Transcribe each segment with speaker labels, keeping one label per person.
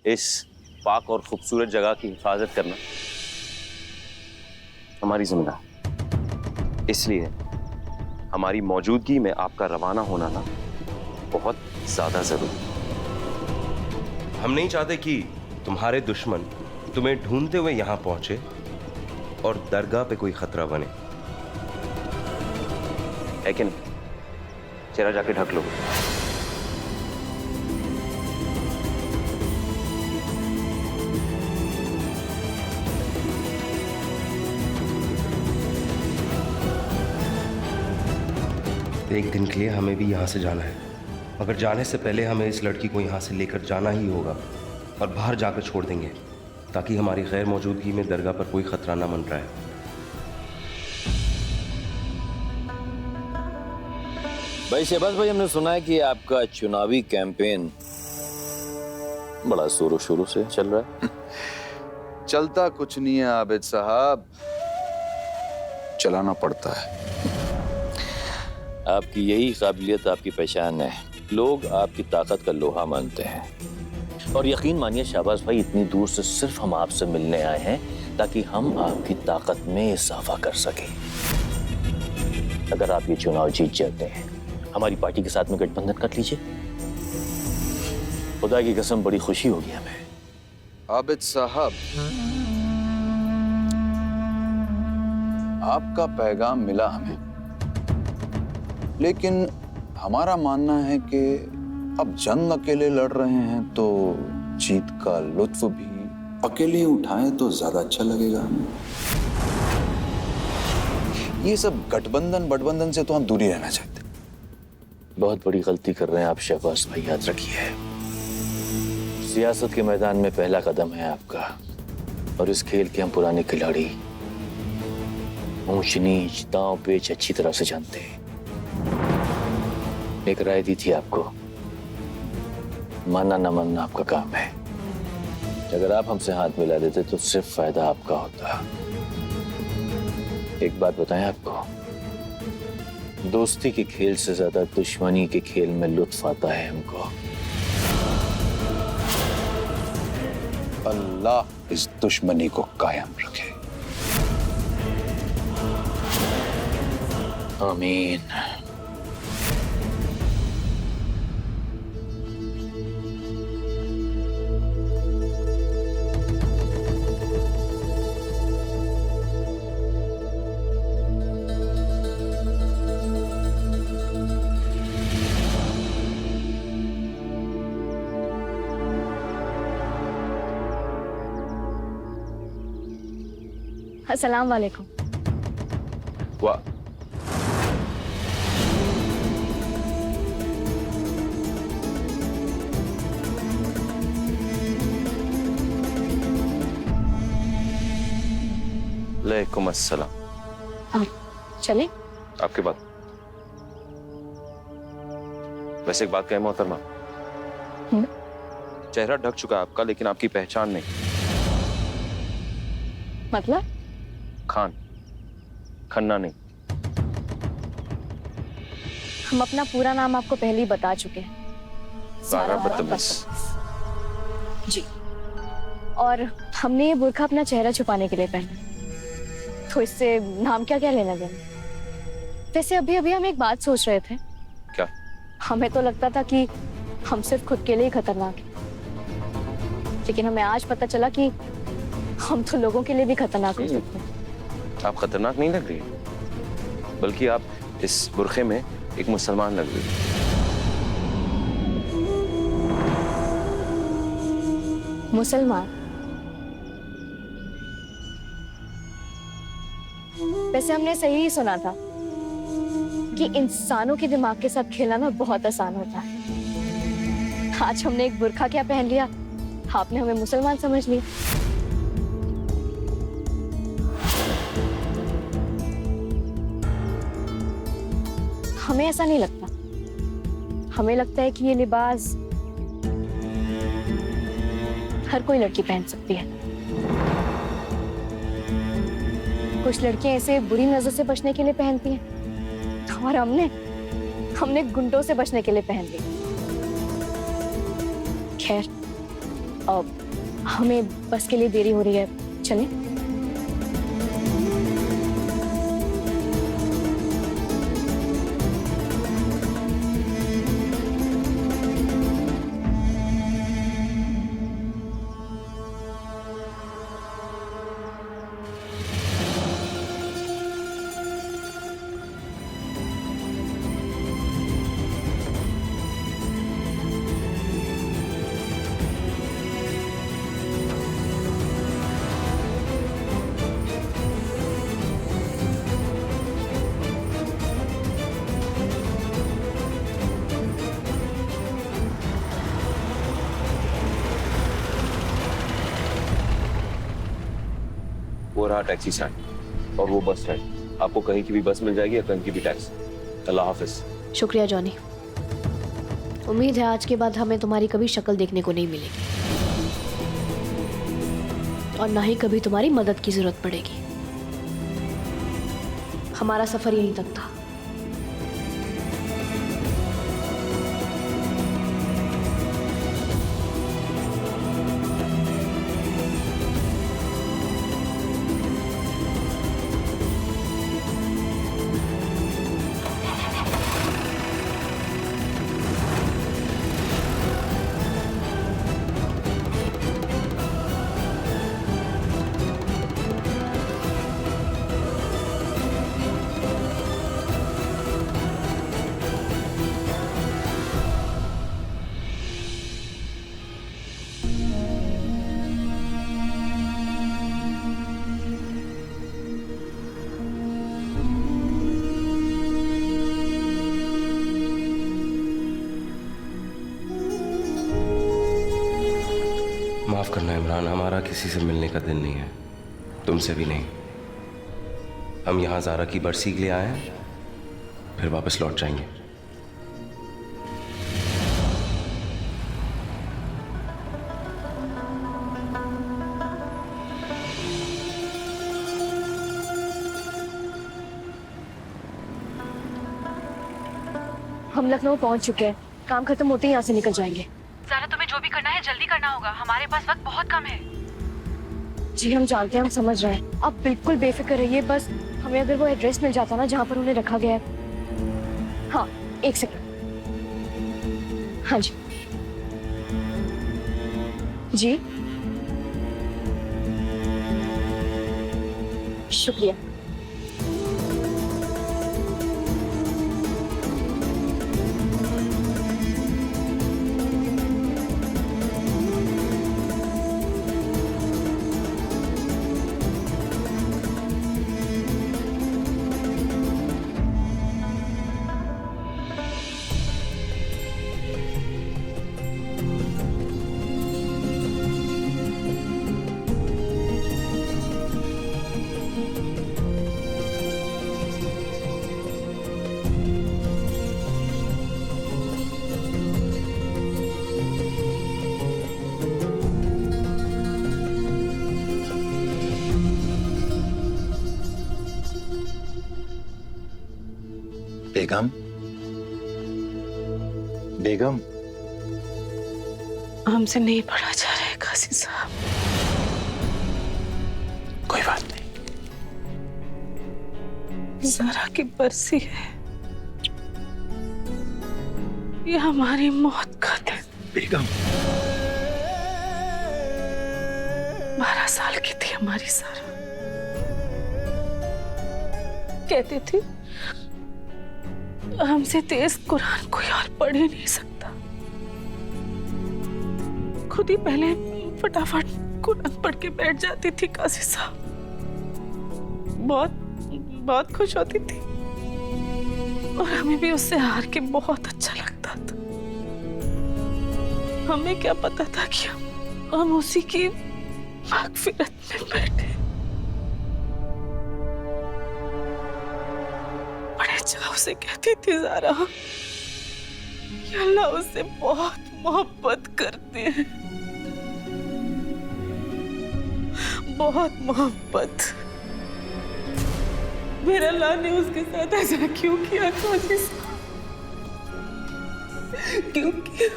Speaker 1: इस पाक और खूबसूरत जगह की हिफाजत करना हमारी जिम्मेदारी। इसलिए हमारी मौजूदगी में आपका रवाना होना ना बहुत ज्यादा जरूरी।
Speaker 2: हम नहीं चाहते कि तुम्हारे दुश्मन तुम्हें ढूंढते हुए यहां पहुंचे और दरगाह पे कोई खतरा बने।
Speaker 1: है कि नहीं? चेहरा जाके ढक लो।
Speaker 2: एक दिन के लिए हमें भी यहाँ से जाना है, मगर जाने से पहले हमें इस लड़की को यहाँ से लेकर जाना ही होगा और बाहर जाकर छोड़ देंगे ताकि हमारी गैर मौजूदगी में दरगाह पर कोई खतरा ना मंडराए।
Speaker 3: भाई शहबाज भाई, हमने सुना है कि आपका चुनावी कैंपेन बड़ा जोरों शोरों से चल रहा है।
Speaker 4: चलता कुछ नहीं है आबिद साहब, चलाना पड़ता है।
Speaker 3: आपकी यही काबिलियत आपकी पहचान है। लोग आपकी ताकत का लोहा मानते हैं। और यकीन मानिए शहबाज भाई, इतनी दूर से सिर्फ हम आपसे मिलने आए हैं ताकि हम आपकी ताकत में इजाफा कर सकें। अगर आप ये चुनाव जीत जाते हैं, हमारी पार्टी के साथ में गठबंधन कर लीजिए। खुदा की कसम बड़ी खुशी होगी हमें।
Speaker 4: आबिद साहब, आपका पैगाम मिला हमें, लेकिन हमारा मानना है कि अब जंग अकेले लड़ रहे हैं तो जीत का लुत्फ भी अकेले उठाएं तो ज्यादा अच्छा लगेगा हमें। ये सब गठबंधन बटबंधन से तो हम दूरी रहना चाहते।
Speaker 3: बहुत बड़ी गलती कर रहे हैं आप शहबाज भाई, याद रखिए। सियासत के मैदान में पहला कदम है आपका, और इस खेल के हम पुराने खिलाड़ी ऊंच नीच दांव पेच अच्छी तरह से जानते हैं। एक राय दी थी आपको, मानना ना मानना आपका काम है। अगर आप हमसे हाथ मिला देते तो सिर्फ फायदा आपका होता। एक बात बताएं आपको, दोस्ती के खेल से ज्यादा दुश्मनी के खेल में लुत्फ आता है हमको।
Speaker 4: अल्लाह इस दुश्मनी को कायम रखे।
Speaker 3: आमीन।
Speaker 5: अस्सलाम वालेकुम।
Speaker 1: वाह, वालेकुम अस्सलाम।
Speaker 5: चले।
Speaker 1: आपके बात। वैसे एक बात कहें मोहतरमा, चेहरा ढक चुका है आपका, लेकिन आपकी पहचान नहीं।
Speaker 5: मतलब?
Speaker 1: खान, खन्ना नहीं।
Speaker 5: हम अपना पूरा नाम आपको पहले ही बता चुके हैं।
Speaker 1: ज़ारा बदतमीज।
Speaker 5: जी। और हमने ये बुर्का अपना चेहरा छुपाने के लिए पहना, तो इससे नाम क्या क्या लेना देना। वैसे अभी अभी हम एक बात सोच रहे थे।
Speaker 1: क्या?
Speaker 5: हमें तो लगता था कि हम सिर्फ खुद के लिए ही खतरनाक हैं, लेकिन हमें आज पता चला कि हम तो लोगों के लिए भी खतरनाक हो सकते हैं।
Speaker 1: आप खतरनाक नहीं लग रही, बल्कि आप इस बुर्खे में एक मुसलमान लग रही।
Speaker 5: मुसलमान? वैसे हमने सही ही सुना था कि इंसानों के दिमाग के साथ खेलना ना बहुत आसान होता है। आज हमने एक बुर्का क्या पहन लिया, आपने हमें मुसलमान समझ लिया। हमें ऐसा नहीं लगता। हमें लगता है कि ये लिबास हर कोई लड़की पहन सकती है। कुछ लड़कियां ऐसे बुरी नजर से बचने के लिए पहनती हैं, और हमने गुंडों से बचने के लिए पहन ली। खैर, अब हमें बस के लिए देरी हो रही है, चलें?
Speaker 1: वो रहा टैक्सी स्टैंड और वो बस स्टैंड। आपको कहीं की भी बस मिल जाएगी या कहीं की भी टैक्सी। अल्लाह हाफिज।
Speaker 5: शुक्रिया जॉनी। उम्मीद है आज के बाद हमें तुम्हारी कभी शक्ल देखने को नहीं मिलेगी और ना ही कभी तुम्हारी मदद की जरूरत पड़ेगी। हमारा सफर यहीं तक था।
Speaker 2: माफ करना इमरान, हमारा किसी से मिलने का दिन नहीं है, तुमसे भी नहीं। हम यहाँ ज़ारा की बरसी के लिए आए हैं, फिर वापस लौट जाएंगे।
Speaker 5: हम लखनऊ पहुंच चुके हैं, काम खत्म होते ही यहाँ से निकल जाएंगे।
Speaker 6: ज़ारा, तुम्हें जो भी करना है जल्दी करना होगा, हमारे पास वक्त बहुत कम है।
Speaker 5: जी हम जानते हैं, हम समझ रहे हैं। आप बिल्कुल बेफिक्र रहिए, बस हमें अगर वो एड्रेस मिल जाता ना जहाँ पर उन्हें रखा गया है। हाँ, एक सेकंड। हाँ जी जी, शुक्रिया।
Speaker 4: बेगम, बेगम,
Speaker 6: हमसे नहीं पढ़ा जा रहा है काजी साहब।
Speaker 4: कोई बात नहीं।
Speaker 6: ज़ारा की बरसी है, ये हमारी मौत का दिन।
Speaker 4: बेगम,
Speaker 6: 12 साल की थी हमारी ज़ारा। कहती थी हमसे तेज कुरान कोई और पढ़ ही नहीं सकता। खुद ही पहले फटाफट कुरान पढ़ के बैठ जाती थी काजी साहब। बहुत बहुत खुश होती थी और हमें भी उससे हार के बहुत अच्छा लगता था। हमें क्या पता था कि हम उसी की मग़फ़िरत में बैठे। बड़े चाव से कहती थी ज़ारा कि अल्लाह उससे बहुत मोहब्बत करते हैं, बहुत मोहब्बत। मेरा अल्लाह ने उसके साथ ऐसा क्यों किया काजी साहब? क्यों किया?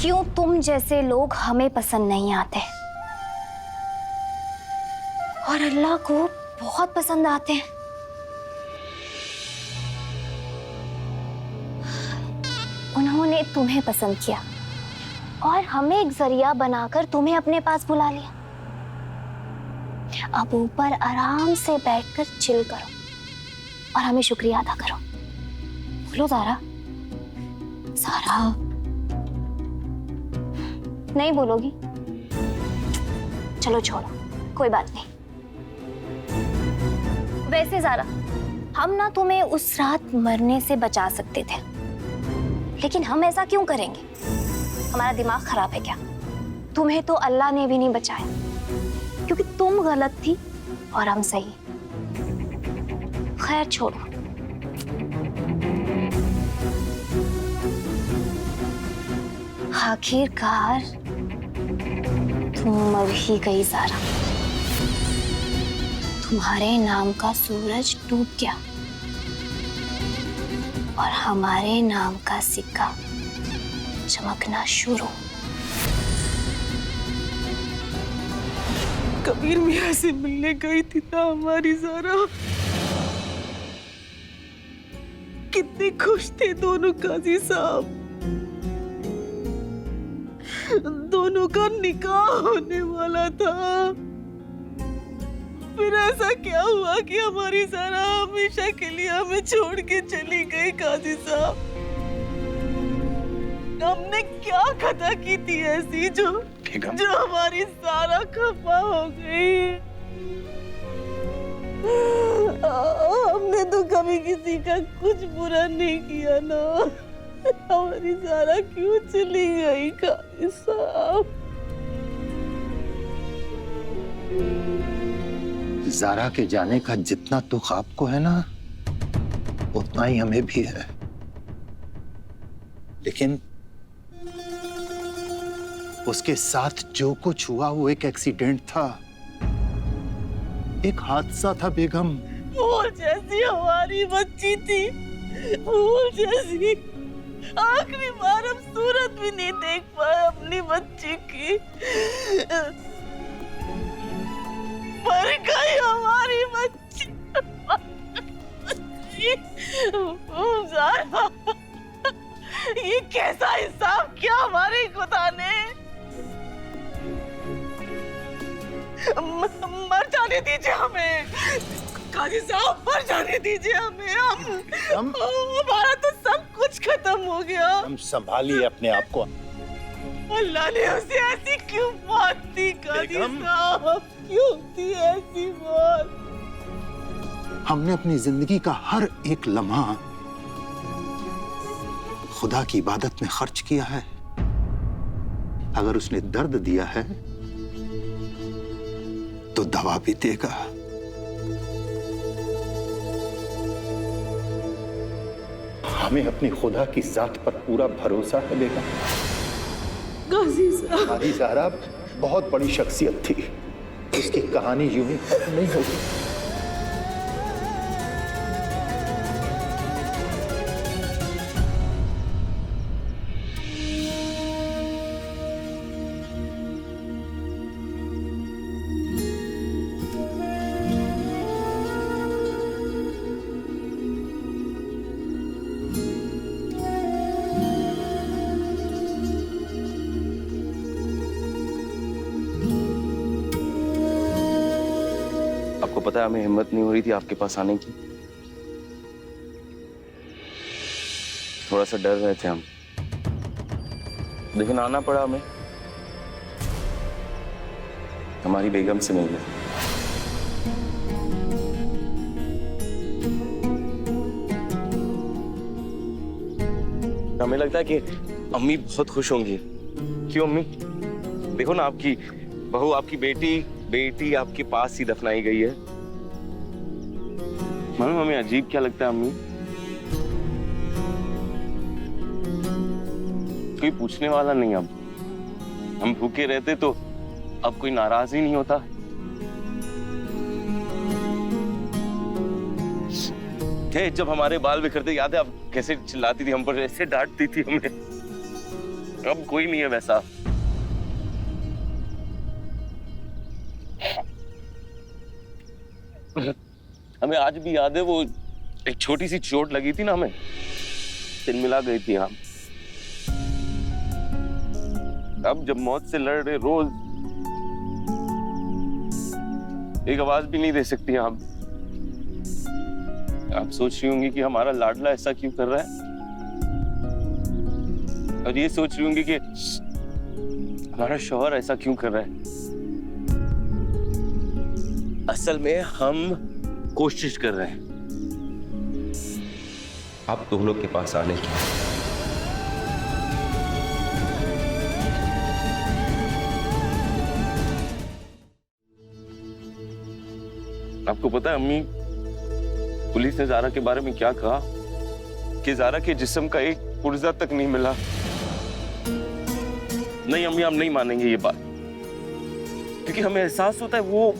Speaker 5: क्यों तुम जैसे लोग हमें पसंद नहीं आते और अल्लाह को बहुत पसंद आते हैं। उन्होंने तुम्हें पसंद किया और हमें एक जरिया बनाकर तुम्हें अपने पास बुला लिया। अब ऊपर आराम से बैठकर चिल करो और हमें शुक्रिया अदा करो। बोलो ज़ारा। ज़ारा नहीं बोलोगी? चलो छोड़ो, कोई बात नहीं। वैसे ज़ारा, हम ना तुम्हें उस रात मरने से बचा सकते थे, लेकिन हम ऐसा क्यों करेंगे? हमारा दिमाग खराब है क्या? तुम्हें तो अल्लाह ने भी नहीं बचाया, क्योंकि तुम गलत थी और हम सही। खैर छोड़ो। आखिरकार तुम मर ही गई ज़ारा। तुम्हारे नाम का सूरज डूब गया और हमारे नाम का सिक्का चमकना शुरू।
Speaker 6: कबीर मियाँ से मिलने गई थी ना हमारी ज़ारा। कितने खुश थे दोनों काजी साहब। दोनों का निकाह होने वाला था। फिर ऐसा क्या हुआ कि हमारी ज़ारा हमेशा के लिए हमें छोड़ के चली गई काजी साहब? हमने क्या खता की थी ऐसी जो हमारी ज़ारा खफा हो गई? हमने तो कभी किसी का कुछ बुरा नहीं किया ना। हमारी ज़ारा क्यों चली गई काजी साहब?
Speaker 7: ज़ारा के जाने का जितना दुख आपको है ना, उतना ही हमें भी है। लेकिन उसके साथ जो कुछ हुआ वो एक एक्सीडेंट था, एक हादसा था बेगम।
Speaker 6: फूल जैसी हमारी बच्ची थी, फूल जैसी। आखिरी बार हम सूरत भी नहीं देख पाए अपनी बच्ची की। मर गई हमारी बच्ची। ज़ारा, ये कैसा हिसाब किया हमारे खुदा ने? मर जाने दीजिए हमें काजी साहब, मर जाने दीजिए हमें। हम हमारा तो सब कुछ खत्म हो गया।
Speaker 7: हम संभालिए अपने आप को।
Speaker 6: अल्लाह ने उसे ऐसी क्यों मौत दी काजी साहब? क्यों दी ऐसी मौत?
Speaker 7: हमने अपनी जिंदगी का हर एक लम्हा खुदा की इबादत में खर्च किया है। अगर उसने दर्द दिया है तो दवा भी देगा। हमें अपनी खुदा की जात पर पूरा भरोसा है बेगम।
Speaker 6: काजी साहब,
Speaker 7: हमारी ज़ारा बहुत बड़ी शख्सियत थी, उसकी कहानी यूं ही खत्म नहीं होगी।
Speaker 1: आपको पता है हमें हिम्मत नहीं हो रही थी आपके पास आने की। थोड़ा सा डर रहे थे हम, लेकिन आना पड़ा हमें हमारी बेगम से मिलने। हमें लगता है कि अम्मी बहुत खुश होंगी। क्यों अम्मी? देखो ना, आपकी बहू, आपकी बेटी आपके पास ही दफनाई गई है। मालूम हमें अजीब क्या लगता है अम्मी? कोई पूछने वाला नहीं। अब हम भूखे रहते तो अब कोई नाराज ही नहीं होता। थे जब हमारे बाल बिखरते, याद है आप कैसे चिल्लाती थी हम पर, ऐसे डांटती थी हमें। अब कोई नहीं है वैसा। हमें आज भी याद है वो एक छोटी सी चोट लगी थी ना, हमें तिलमिला गई थी हम। अब जब मौत से लड़ रहे रोज, एक आवाज भी नहीं दे सकती आप। आप सोच रही होंगी कि हमारा लाडला ऐसा क्यों कर रहा है, और ये सोच रही होंगी कि हमारा शौहर ऐसा क्यों कर रहा है। असल में हम कोशिश कर रहे हैं
Speaker 2: आप दोनों के पास आने की।
Speaker 1: आपको पता है अम्मी, पुलिस ने ज़ारा के बारे में क्या कहा कि ज़ारा के जिस्म का एक पुर्जा तक नहीं मिला। नहीं अम्मी, हम नहीं मानेंगे ये बात, क्योंकि हमें एहसास होता है वो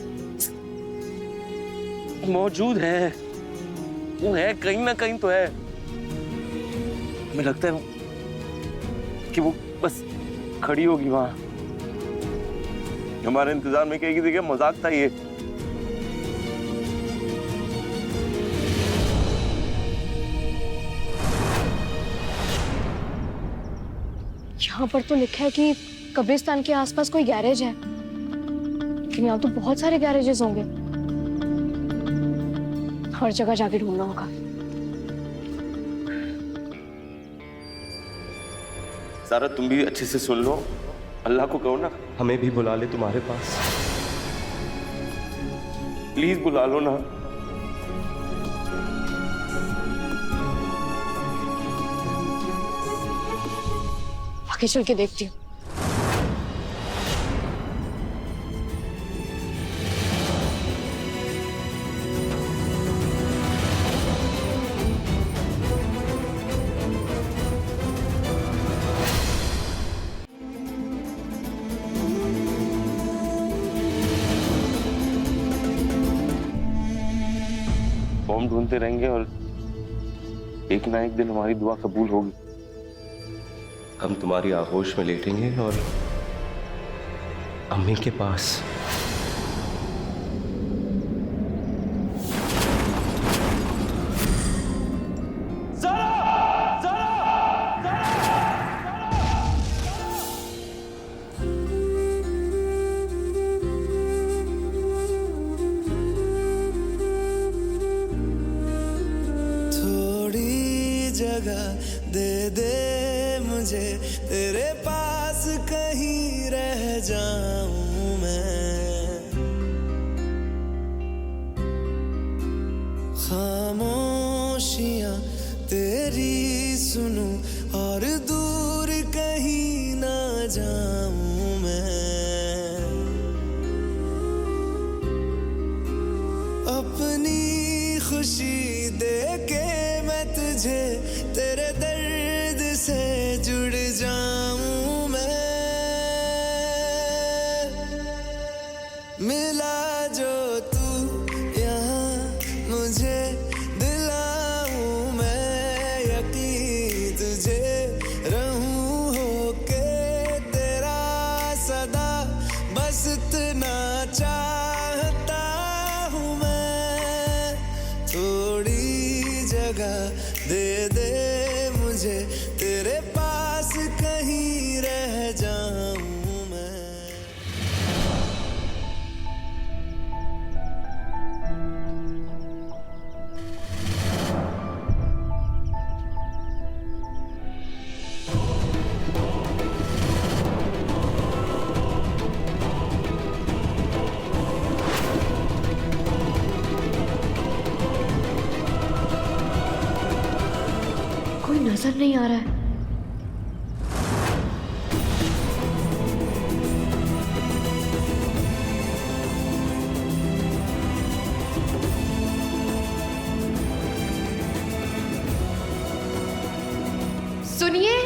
Speaker 1: मौजूद है, वो है, कहीं ना कहीं तो है। हमें लगता है कि वो बस खड़ी होगी वहां, हमारे इंतजार में कहेगी देखिए मजाक था ये।
Speaker 5: यहाँ पर तो लिखा है कि कब्रिस्तान के आसपास कोई गैरेज है, लेकिन यहाँ तो बहुत सारे गैरेजेस होंगे। हर जगह जाके ढूंढना होगा।
Speaker 1: सारा तुम भी अच्छे से सुन लो, अल्लाह को कहो ना,
Speaker 2: हमें भी बुला ले तुम्हारे पास।
Speaker 1: प्लीज बुला लो ना।
Speaker 5: आगे चल के देखती हूँ।
Speaker 1: फॉर्म ढूंढते रहेंगे और एक ना एक दिन हमारी दुआ कबूल होगी।
Speaker 2: हम तुम्हारी आगोश में लेटेंगे और अम्मी के पास।
Speaker 8: थोड़ी जगह दे दे मुझे, तेरे पास कहीं रह जाऊं मैं। खामोशियां तेरी सुनूं और दूर कहीं ना जाऊं मैं। अपनी खुशी दे के मैं तुझे तेरे दर्द से जुड़ जाऊं मैं। मिला जो तू यहाँ मुझे दिलाऊं मैं यकीन तुझे रहूं होके तेरा सदा, बस इतना चाहता हूँ मैं। थोड़ी जगह दे दे मुझे, तेरे पास कहीं रह जाऊं मैं।
Speaker 5: कोई नजर नहीं आ रहा है। सुनिए,